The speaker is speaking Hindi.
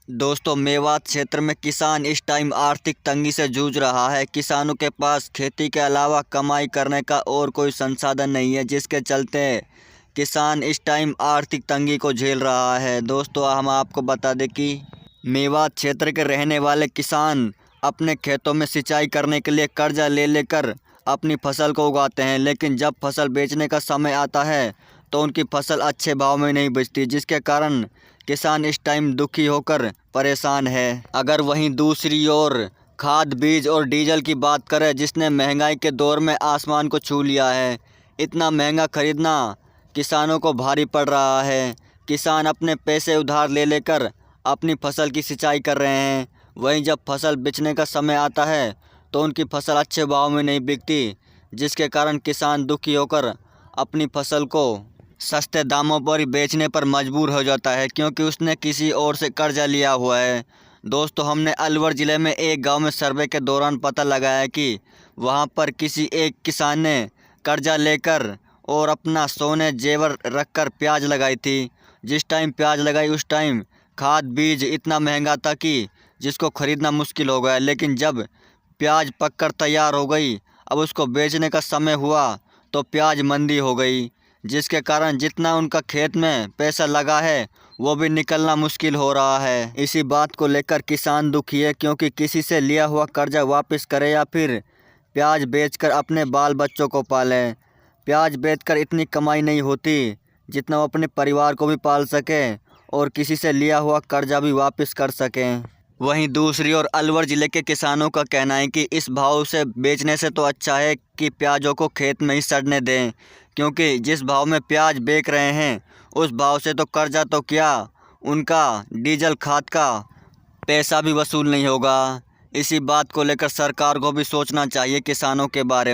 दोस्तों, मेवात क्षेत्र में किसान इस टाइम आर्थिक तंगी से जूझ रहा है। किसानों के पास खेती के अलावा कमाई करने का और कोई संसाधन नहीं है, जिसके चलते किसान इस टाइम आर्थिक तंगी को झेल रहा है। दोस्तों, हम आपको बता दें कि मेवात क्षेत्र के रहने वाले किसान अपने खेतों में सिंचाई करने के लिए कर्जा ले लेकर अपनी फसल को उगाते हैं, लेकिन जब फसल बेचने का समय आता है तो उनकी फसल अच्छे भाव में नहीं बिकती, जिसके कारण किसान इस टाइम दुखी होकर परेशान है। अगर वहीं दूसरी ओर खाद, बीज और डीजल की बात करें, जिसने महंगाई के दौर में आसमान को छू लिया है, इतना महंगा खरीदना किसानों को भारी पड़ रहा है। किसान अपने पैसे उधार ले लेकर अपनी फसल की सिंचाई कर रहे हैं। वहीं जब फसल बेचने का समय आता है तो उनकी फसल अच्छे भाव में नहीं बिकती, जिसके कारण किसान दुखी होकर अपनी फसल को सस्ते दामों पर ही बेचने पर मजबूर हो जाता है, क्योंकि उसने किसी और से कर्जा लिया हुआ है। दोस्तों, हमने अलवर ज़िले में एक गांव में सर्वे के दौरान पता लगाया कि वहां पर किसी एक किसान ने कर्जा लेकर और अपना सोने जेवर रखकर प्याज लगाई थी। जिस टाइम प्याज लगाई उस टाइम खाद, बीज इतना महंगा था कि जिसको ख़रीदना मुश्किल हो गया। लेकिन जब प्याज पककर तैयार हो गई, अब उसको बेचने का समय हुआ तो प्याज मंदी हो गई, जिसके कारण जितना उनका खेत में पैसा लगा है वो भी निकलना मुश्किल हो रहा है। इसी बात को लेकर किसान दुखी है, क्योंकि किसी से लिया हुआ कर्जा वापस करे या फिर प्याज बेचकर अपने बाल बच्चों को पाले। प्याज बेचकर इतनी कमाई नहीं होती जितना वो अपने परिवार को भी पाल सके और किसी से लिया हुआ कर्जा भी वापस कर सकें। वहीं दूसरी ओर अलवर ज़िले के किसानों का कहना है कि इस भाव से बेचने से तो अच्छा है कि प्याजों को खेत में ही सड़ने दें, क्योंकि जिस भाव में प्याज बेच रहे हैं उस भाव से तो कर्जा तो क्या, उनका डीजल खाद का पैसा भी वसूल नहीं होगा। इसी बात को लेकर सरकार को भी सोचना चाहिए किसानों के बारे में।